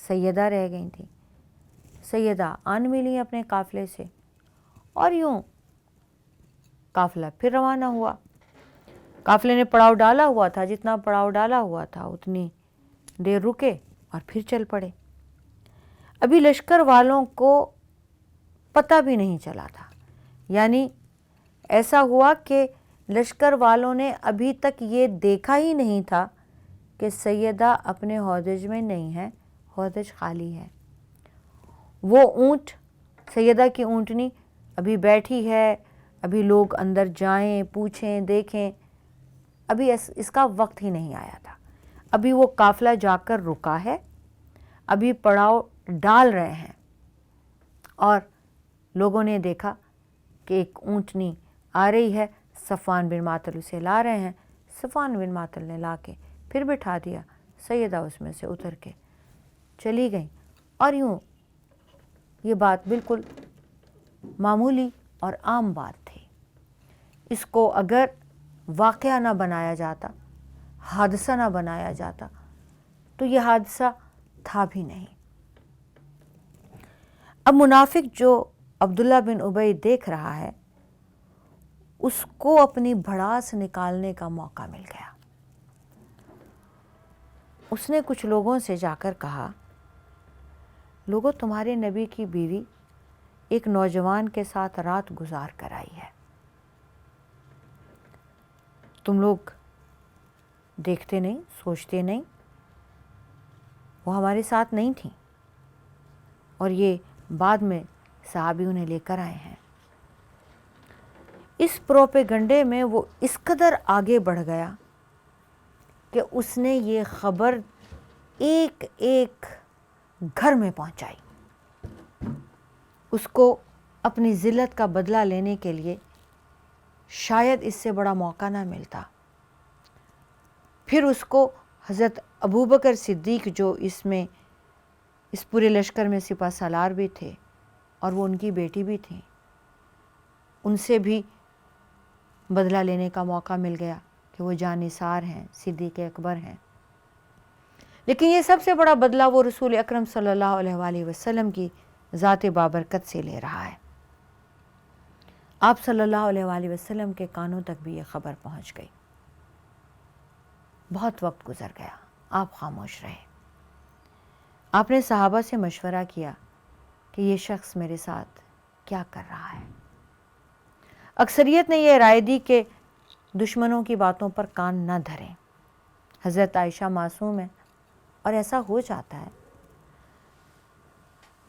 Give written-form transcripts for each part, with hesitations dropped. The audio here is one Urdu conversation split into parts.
سیدہ رہ گئی تھیں۔ سیدہ آن ملی اپنے قافلے سے اور یوں قافلہ پھر روانہ ہوا۔ قافلے نے پڑاؤ ڈالا ہوا تھا، جتنا پڑاؤ ڈالا ہوا تھا اتنی دیر رکے اور پھر چل پڑے۔ ابھی لشکر والوں کو پتہ بھی نہیں چلا تھا، یعنی ایسا ہوا کہ لشکر والوں نے ابھی تک یہ دیکھا ہی نہیں تھا کہ سیدہ اپنے ہودج میں نہیں ہے، ہودج خالی ہے۔ وہ اونٹ، سیدہ کی اونٹنی ابھی بیٹھی ہے، ابھی لوگ اندر جائیں، پوچھیں، دیکھیں، ابھی اس کا وقت ہی نہیں آیا تھا۔ ابھی وہ قافلہ جا کر رکا ہے، ابھی پڑاؤ ڈال رہے ہیں اور لوگوں نے دیکھا کہ ایک اونٹنی آ رہی ہے، صفوان بن معطل اسے لا رہے ہیں۔ صفوان بن معطل نے لا کے پھر بٹھا دیا، سیدہ اس میں سے اتر کے چلی گئیں۔ اور یوں یہ بات بالکل معمولی اور عام بات تھی۔ اس کو اگر واقعہ نہ بنایا جاتا، حادثہ نہ بنایا جاتا تو یہ حادثہ تھا بھی نہیں۔ اب منافق جو عبداللہ بن ابی دیکھ رہا ہے، اس کو اپنی بھڑاس نکالنے کا موقع مل گیا۔ اس نے کچھ لوگوں سے جا کر کہا، لوگوں، تمہارے نبی کی بیوی ایک نوجوان کے ساتھ رات گزار کر آئی ہے، تم لوگ دیکھتے نہیں، سوچتے نہیں، وہ ہمارے ساتھ نہیں تھیں، اور یہ بعد میں صحابی انہیں لے کر آئے ہیں۔ اس پروپیگنڈے میں وہ اس قدر آگے بڑھ گیا کہ اس نے یہ خبر ایک ایک گھر میں پہنچائی۔ اس کو اپنی ذلت کا بدلہ لینے کے لیے شاید اس سے بڑا موقع نہ ملتا۔ پھر اس کو حضرت ابوبکر صدیق جو اس پورے لشکر میں سپہ سالار بھی تھے اور وہ ان کی بیٹی بھی تھیں، ان سے بھی بدلہ لینے کا موقع مل گیا کہ وہ جانثار ہیں، صدیق اکبر ہیں۔ لیکن یہ سب سے بڑا بدلہ وہ رسول اکرم صلی اللہ علیہ وآلہ وسلم کی ذات بابرکت سے لے رہا ہے۔ آپ صلی اللہ علیہ وآلہ وسلم کے کانوں تک بھی یہ خبر پہنچ گئی۔ بہت وقت گزر گیا، آپ خاموش رہے۔ آپ نے صحابہ سے مشورہ کیا کہ یہ شخص میرے ساتھ کیا کر رہا ہے۔ اکثریت نے یہ رائے دی کہ دشمنوں کی باتوں پر کان نہ دھریں۔ حضرت عائشہ معصوم ہے اور ایسا ہو جاتا ہے۔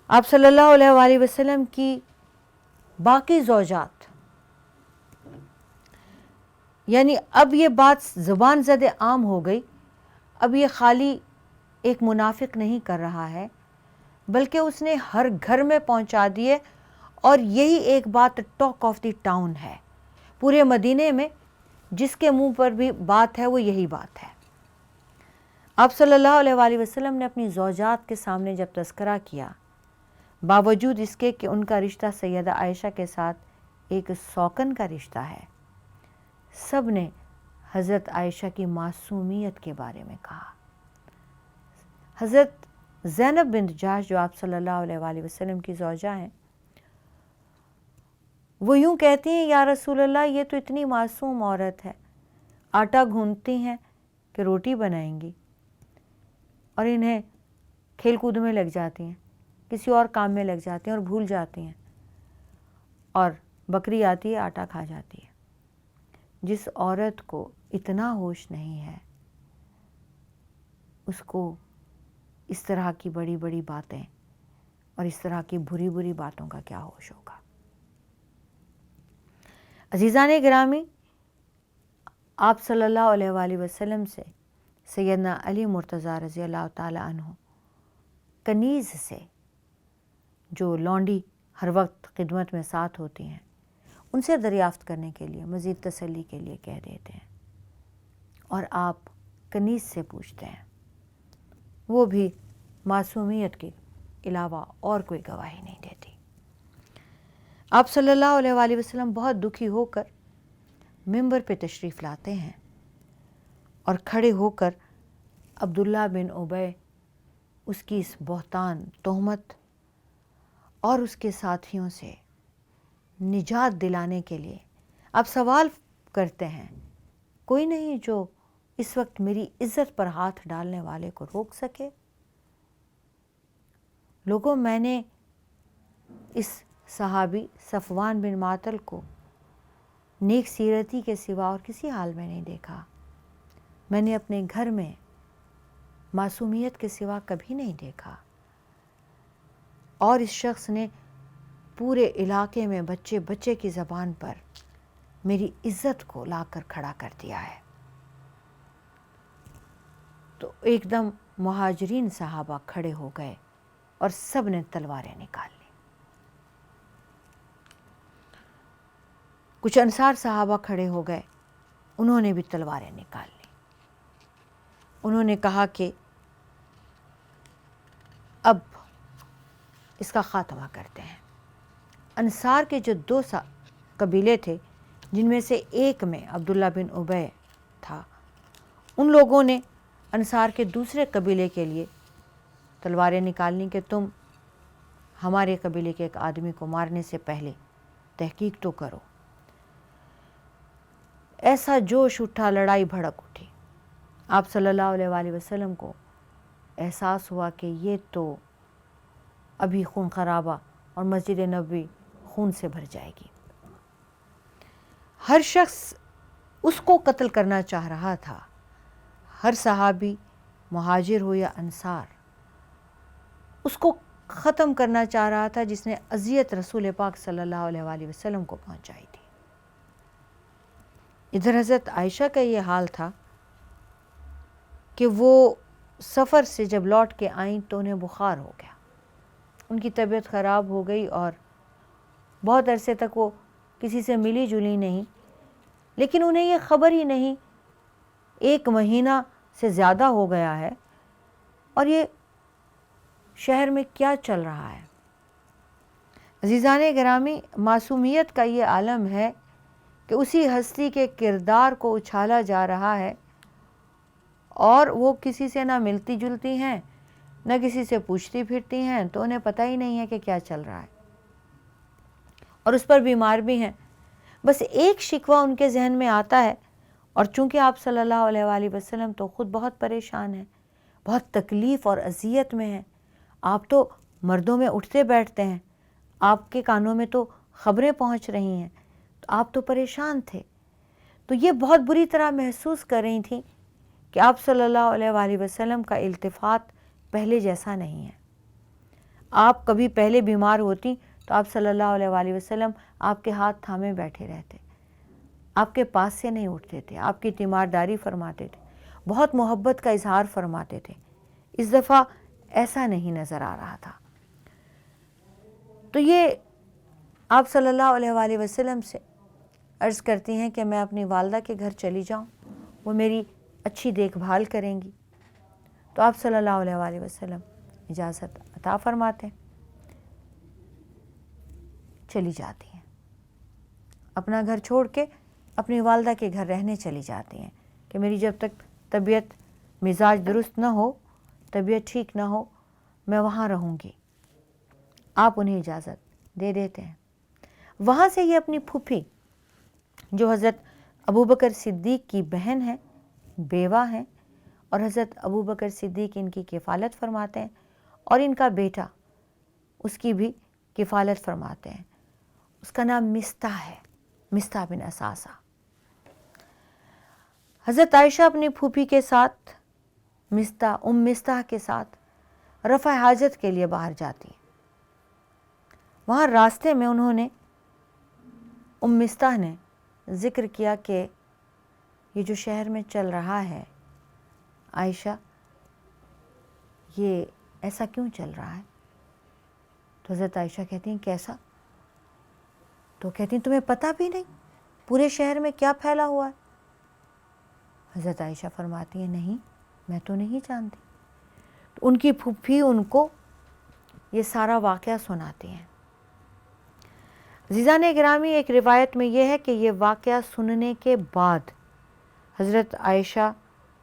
آپ صلی اللہ علیہ وآلہ وسلم کی باقی زوجات، یعنی اب یہ بات زبان زد عام ہو گئی، اب یہ خالی ایک منافق نہیں کر رہا ہے، بلکہ اس نے ہر گھر میں پہنچا دیے، اور یہی ایک بات ٹاک آف دی ٹاؤن ہے پورے مدینے میں، جس کے منہ پر بھی بات ہے وہ یہی بات ہے۔ آپ صلی اللہ علیہ وآلہ وسلم نے اپنی زوجات کے سامنے جب تذکرہ کیا، باوجود اس کے کہ ان کا رشتہ سیدہ عائشہ کے ساتھ ایک سوکن کا رشتہ ہے، سب نے حضرت عائشہ کی معصومیت کے بارے میں کہا۔ حضرت زینب بنت جحش جو آپ صلی اللہ علیہ وآلہ وسلم کی زوجہ ہیں، وہ یوں کہتی ہیں، یا رسول اللہ، یہ تو اتنی معصوم عورت ہے، آٹا گھونٹتی ہیں کہ روٹی بنائیں گی، اور انہیں کھیل کود میں لگ جاتی ہیں، کسی اور کام میں لگ جاتی ہیں اور بھول جاتی ہیں، اور بکری آتی ہے آٹا کھا جاتی ہے۔ جس عورت کو اتنا ہوش نہیں ہے، اس کو اس طرح کی بڑی بڑی باتیں اور اس طرح کی بری بری باتوں کا کیا ہوش ہوگا۔ عزیزان گرامی، آپ صلی اللہ علیہ وآلہ وسلم سے سیدنا علی مرتضیٰ رضی اللہ تعالی عنہ کنیز سے، جو لونڈی ہر وقت خدمت میں ساتھ ہوتی ہیں، ان سے دریافت کرنے کے لیے، مزید تسلی کے لیے کہہ دیتے ہیں، اور آپ کنیز سے پوچھتے ہیں، وہ بھی معصومیت کے علاوہ اور کوئی گواہی نہیں دیتی۔ آپ صلی اللہ علیہ وآلہ وسلم بہت دکھی ہو کر منبر پہ تشریف لاتے ہیں اور کھڑے ہو کر عبداللہ بن ابی اس کی اس بہتان، تہمت اور اس کے ساتھیوں سے نجات دلانے کے لیے آپ سوال کرتے ہیں، کوئی نہیں جو اس وقت میری عزت پر ہاتھ ڈالنے والے کو روک سکے؟ لوگوں، میں نے اس صحابی صفوان بن معطل کو نیک سیرتی کے سوا اور کسی حال میں نہیں دیکھا. میں نے اپنے گھر میں معصومیت کے سوا کبھی نہیں دیکھا، اور اس شخص نے پورے علاقے میں بچے بچے کی زبان پر میری عزت کو لا کر کھڑا کر دیا ہے. تو ایک دم مہاجرین صحابہ کھڑے ہو گئے اور سب نے تلواریں نکال لی. کچھ انصار صحابہ کھڑے ہو گئے، انہوں نے بھی تلواریں نکال لی. انہوں نے کہا کہ اب اس کا خاتمہ کرتے ہیں. انصار کے جو 2 قبیلے تھے، جن میں سے ایک میں عبداللہ بن ابی تھا، ان لوگوں نے انصار کے دوسرے قبیلے کے لیے تلواریں نکالنی کہ تم ہمارے قبیلے کے ایک آدمی کو مارنے سے پہلے تحقیق تو کرو. ایسا جوش اٹھا، لڑائی بھڑک اٹھی. آپ صلی اللہ علیہ وآلہ وسلم کو احساس ہوا کہ یہ تو ابھی خون خرابہ اور مسجد نبوی خون سے بھر جائے گی. ہر شخص اس کو قتل کرنا چاہ رہا تھا. ہر صحابی، مہاجر ہو یا انصار، اس کو ختم کرنا چاہ رہا تھا جس نے اذیت رسول پاک صلی اللہ علیہ وآلہ وسلم کو پہنچائی تھی. ادھر حضرت عائشہ کا یہ حال تھا کہ وہ سفر سے جب لوٹ کے آئیں تو انہیں بخار ہو گیا. ان کی طبیعت خراب ہو گئی اور بہت عرصے تک وہ کسی سے ملی جلی نہیں، لیکن انہیں یہ خبر ہی نہیں 1 مہینہ سے زیادہ ہو گیا ہے اور یہ شہر میں کیا چل رہا ہے. عزیزان گرامی، معصومیت کا یہ عالم ہے کہ اسی ہستی کے کردار کو اچھالا جا رہا ہے اور وہ کسی سے نہ ملتی جلتی ہیں، نہ کسی سے پوچھتی پھرتی ہیں، تو انہیں پتہ ہی نہیں ہے کہ کیا چل رہا ہے اور اس پر بیمار بھی ہیں. بس ایک شکوہ ان کے ذہن میں آتا ہے، اور چونکہ آپ صلی اللہ علیہ وآلہ وسلم تو خود بہت پریشان ہیں، بہت تکلیف اور اذیت میں ہیں. آپ تو مردوں میں اٹھتے بیٹھتے ہیں، آپ کے کانوں میں تو خبریں پہنچ رہی ہیں، تو آپ تو پریشان تھے. تو یہ بہت بری طرح محسوس کر رہی تھیں کہ آپ صلی اللہ علیہ وآلہ وسلم کا التفات پہلے جیسا نہیں ہے. آپ کبھی پہلے بیمار ہوتی تو آپ صلی اللہ علیہ وآلہ وسلم آپ کے ہاتھ تھامے بیٹھے رہتے، آپ کے پاس سے نہیں اٹھتے تھے، آپ کی تیمارداری فرماتے تھے، بہت محبت کا اظہار فرماتے تھے. اس دفعہ ایسا نہیں نظر آ رہا تھا. تو یہ آپ صلی اللہ علیہ وآلہ وسلم سے عرض کرتی ہیں کہ میں اپنی والدہ کے گھر چلی جاؤں، وہ میری اچھی دیکھ بھال کریں گی. تو آپ صلی اللہ علیہ وآلہ وسلم اجازت عطا فرماتے ہیں، چلی جاتی ہیں. اپنا گھر چھوڑ کے اپنی والدہ کے گھر رہنے چلی جاتی ہیں کہ میری جب تک طبیعت مزاج درست نہ ہو، طبیعت ٹھیک نہ ہو، میں وہاں رہوں گی. آپ انہیں اجازت دے دیتے ہیں. وہاں سے یہ اپنی پھوپھی جو حضرت ابوبکر صدیق کی بہن ہے، بیوہ ہیں، اور حضرت ابوبکر صدیق ان کی کفالت فرماتے ہیں، اور ان کا بیٹا اس کی بھی کفالت فرماتے ہیں. اس کا نام مستح ہے، مستح بن اساسہ. حضرت عائشہ اپنی پھوپھی کے ساتھ، مستح کے ساتھ رفع حاجت کے لیے باہر جاتی ہیں. وہاں راستے میں انہوں نے مستح نے ذکر کیا کہ یہ جو شہر میں چل رہا ہے عائشہ، یہ ایسا کیوں چل رہا ہے؟ تو حضرت عائشہ کہتی ہیں کیسا؟ تو کہتی ہیں تمہیں پتہ بھی نہیں پورے شہر میں کیا پھیلا ہوا ہے؟ حضرت عائشہ فرماتی ہیں نہیں، میں تو نہیں جانتی. تو ان کی پھوپھی ان کو یہ سارا واقعہ سناتی ہیں. عزیزان گرامی، ایک روایت میں یہ ہے کہ یہ واقعہ سننے کے بعد حضرت عائشہ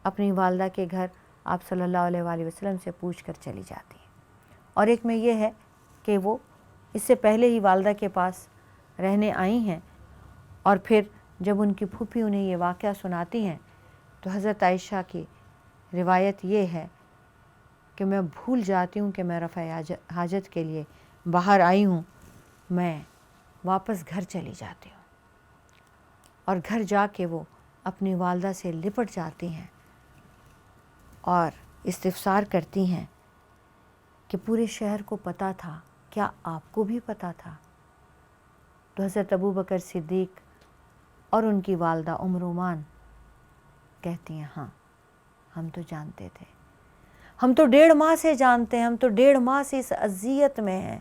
اپنی والدہ کے گھر آپ صلی اللہ علیہ وآلہ وسلم سے پوچھ کر چلی جاتی ہیں۔ اور ایک میں یہ ہے کہ وہ اس سے پہلے ہی والدہ کے پاس رہنے آئی ہیں، اور پھر جب ان کی پھوپھی انہیں یہ واقعہ سناتی ہیں تو حضرت عائشہ کی روایت یہ ہے کہ میں بھول جاتی ہوں کہ میں رفع حاجت کے لیے باہر آئی ہوں، میں واپس گھر چلی جاتی ہوں، اور گھر جا کے وہ اپنی والدہ سے لپٹ جاتی ہیں اور استفسار کرتی ہیں کہ پورے شہر کو پتہ تھا، کیا آپ کو بھی پتہ تھا؟ تو حضرت ابوبکر صدیق اور ان کی والدہ رومان کہتی ہیں ہاں، ہم تو جانتے تھے، ہم تو 1.5 ماہ سے جانتے ہیں، ہم تو 1.5 ماہ سے اس اذیت میں ہیں،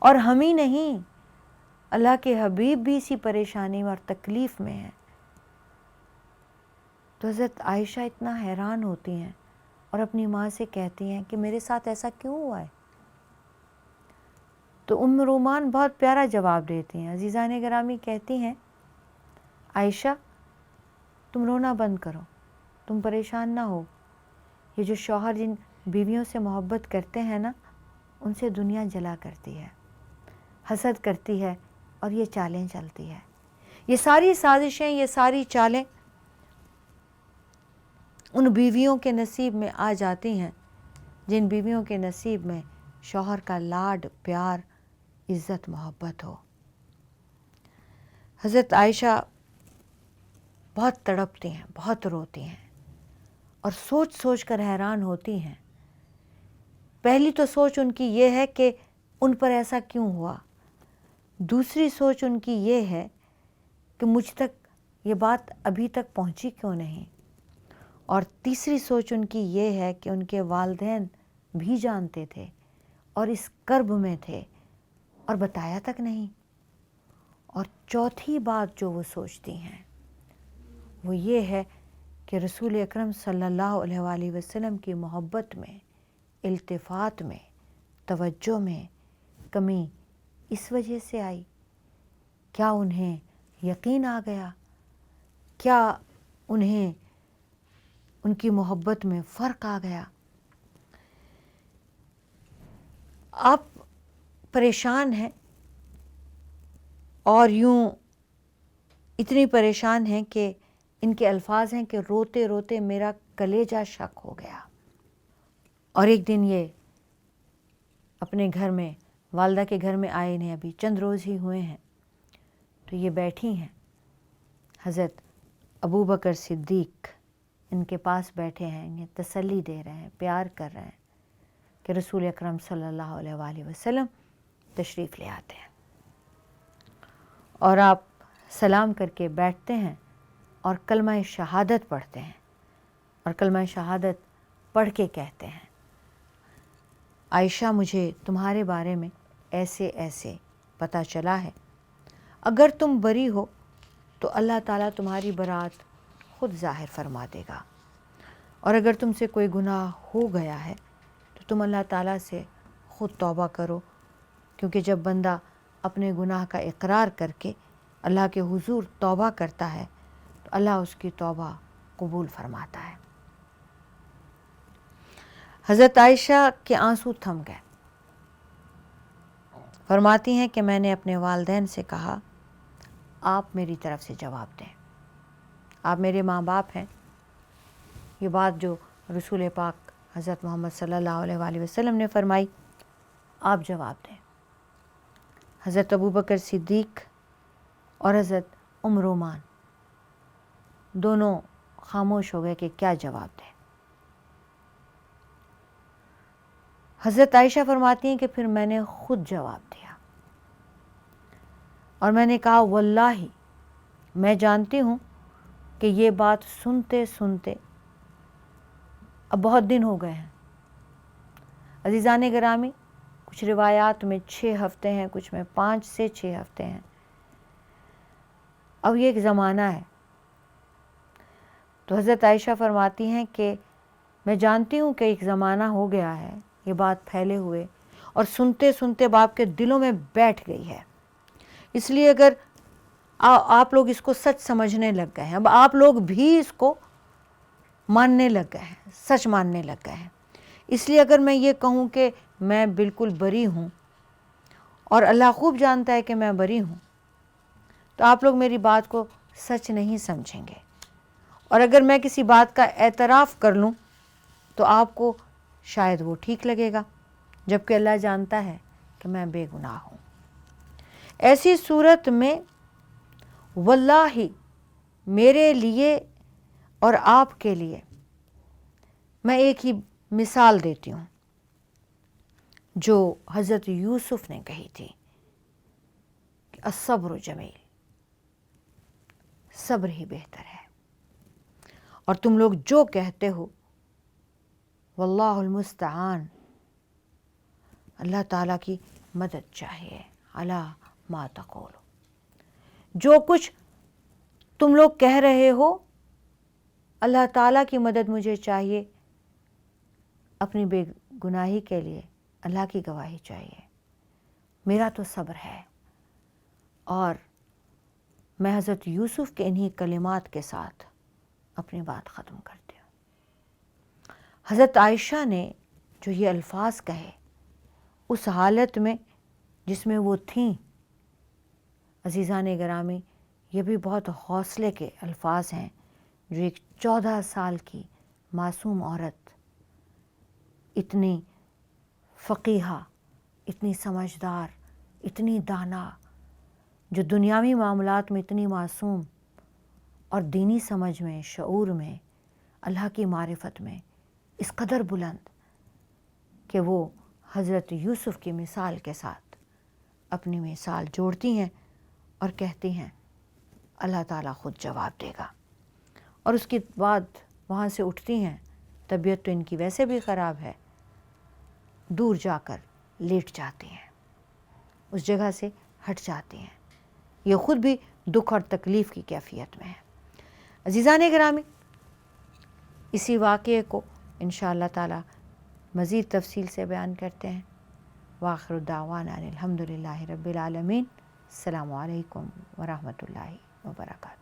اور ہم ہی نہیں، اللہ کے حبیب بھی اسی پریشانی اور تکلیف میں ہیں۔ تو حضرت عائشہ اتنا حیران ہوتی ہیں اور اپنی ماں سے کہتی ہیں کہ میرے ساتھ ایسا کیوں ہوا ہے؟ تو رومان بہت پیارا جواب دیتی ہیں۔ عزیزان گرامی کہتی ہیں عائشہ تم رونا بند کرو، تم پریشان نہ ہو، یہ جو شوہر جن بیویوں سے محبت کرتے ہیں نا، ان سے دنیا جلا کرتی ہے، حسد کرتی ہے، اور یہ چالیں چلتی ہے، یہ ساری سازشیں، یہ ساری چالیں ان بیویوں کے نصیب میں آ جاتی ہیں جن بیویوں کے نصیب میں شوہر کا لاڈ، پیار، عزت، محبت ہو۔ حضرت عائشہ بہت تڑپتی ہیں، بہت روتی ہیں، اور سوچ سوچ کر حیران ہوتی ہیں۔ پہلی تو سوچ ان کی یہ ہے کہ ان پر ایسا کیوں ہوا، دوسری سوچ ان کی یہ ہے کہ مجھ تک یہ بات ابھی تک پہنچی کیوں نہیں، اور تیسری سوچ ان کی یہ ہے کہ ان کے والدین بھی جانتے تھے اور اس کرب میں تھے اور بتایا تک نہیں۔ اور چوتھی بات جو وہ سوچتی ہیں وہ یہ ہے کہ رسول اکرم صلی اللہ علیہ وآلہ وسلم کی محبت میں، التفات میں، توجہ میں کمی اس وجہ سے آئی، کیا انہیں یقین آ گیا، کیا انہیں ان کی محبت میں فرق آ گیا؟ آپ پریشان ہیں، اور یوں اتنی پریشان ہیں کہ ان کے الفاظ ہیں کہ روتے روتے میرا کلیجہ شک ہو گیا۔ اور ایک دن یہ اپنے گھر میں، والدہ کے گھر میں آئے انہیں ابھی چند روز ہی ہوئے ہیں، تو یہ بیٹھی ہیں، حضرت ابوبکر صدیق ان کے پاس بیٹھے ہیں، انہیں تسلی دے رہے ہیں، پیار کر رہے ہیں کہ رسول اکرم صلی اللہ علیہ وآلہ وسلم تشریف لے آتے ہیں، اور آپ سلام کر کے بیٹھتے ہیں اور کلمہ شہادت پڑھتے ہیں، اور کلمہ شہادت پڑھ کے کہتے ہیں عائشہ مجھے تمہارے بارے میں ایسے ایسے پتہ چلا ہے، اگر تم بری ہو تو اللہ تعالیٰ تمہاری برات خود ظاہر فرما دے گا، اور اگر تم سے کوئی گناہ ہو گیا ہے تو تم اللہ تعالیٰ سے خود توبہ کرو، کیونکہ جب بندہ اپنے گناہ کا اقرار کر کے اللہ کے حضور توبہ کرتا ہے تو اللہ اس کی توبہ قبول فرماتا ہے۔ حضرت عائشہ کے آنسو تھم گئے، فرماتی ہیں کہ میں نے اپنے والدین سے کہا آپ میری طرف سے جواب دیں، آپ میرے ماں باپ ہیں، یہ بات جو رسول پاک حضرت محمد صلی اللہ علیہ وآلہ وسلم نے فرمائی، آپ جواب دیں۔ حضرت ابوبکر صدیق اور حضرت رومان دونوں خاموش ہو گئے کہ کیا جواب دیں۔ حضرت عائشہ فرماتی ہیں کہ پھر میں نے خود جواب دیا، اور میں نے کہا واللہ میں جانتی ہوں کہ یہ بات سنتے سنتے اب بہت دن ہو گئے ہیں۔ عزیزان گرامی، کچھ روایات میں 6 ہفتے ہیں، کچھ میں 5 سے 6 ہفتے ہیں۔ اب یہ ایک زمانہ ہے۔ تو حضرت عائشہ فرماتی ہیں کہ میں جانتی ہوں کہ ایک زمانہ ہو گیا ہے، یہ بات پھیلے ہوئے، اور سنتے سنتے باپ کے دلوں میں بیٹھ گئی ہے، اس لیے اگر آپ لوگ اس کو سچ سمجھنے لگ گئے ہیں، اب آپ لوگ بھی اس کو ماننے لگ گئے ہیں، سچ ماننے لگ گئے ہیں۔ اس لیے اگر میں یہ کہوں کہ میں بالکل بری ہوں اور اللہ خوب جانتا ہے کہ میں بری ہوں، تو آپ لوگ میری بات کو سچ نہیں سمجھیں گے، اور اگر میں کسی بات کا اعتراف کر لوں تو آپ کو شاید وہ ٹھیک لگے گا، جبکہ اللہ جانتا ہے کہ میں بے گناہ ہوں۔ ایسی صورت میں واللہ میرے لیے اور آپ کے لیے میں ایک ہی مثال دیتی ہوں جو حضرت یوسف نے کہی تھی کہ الصبر جمیل، صبر ہی بہتر ہے۔ اور تم لوگ جو کہتے ہو واللہ المستعان، اللہ تعالیٰ کی مدد چاہیے، علی ما تقول، جو کچھ تم لوگ کہہ رہے ہو اللہ تعالیٰ کی مدد مجھے چاہیے، اپنی بے گناہی کے لیے اللہ کی گواہی چاہیے۔ میرا تو صبر ہے، اور میں حضرت یوسف کے انہی کلمات کے ساتھ اپنی بات ختم کرتی ہوں۔ حضرت عائشہ نے جو یہ الفاظ کہے اس حالت میں جس میں وہ تھیں، عزیزان گرامی، یہ بھی بہت حوصلے کے الفاظ ہیں جو ایک 14 سال کی معصوم عورت، اتنی فقیہہ، اتنی سمجھدار، اتنی دانا، جو دنیاوی معاملات میں اتنی معصوم اور دینی سمجھ میں، شعور میں، اللہ کی معرفت میں اس قدر بلند کہ وہ حضرت یوسف کی مثال کے ساتھ اپنی مثال جوڑتی ہیں اور کہتی ہیں اللہ تعالیٰ خود جواب دے گا۔ اور اس کے بعد وہاں سے اٹھتی ہیں، طبیعت تو ان کی ویسے بھی خراب ہے، دور جا کر لیٹ جاتی ہیں، اس جگہ سے ہٹ جاتی ہیں، یہ خود بھی دکھ اور تکلیف کی کیفیت میں ہے۔ عزیزان گرامی، اسی واقعے کو انشاءاللہ تعالی مزید تفصیل سے بیان کرتے ہیں۔ وآخر دعوانا الحمدللہ رب العالمین۔ السلام علیکم ورحمۃ اللہ وبرکاتہ۔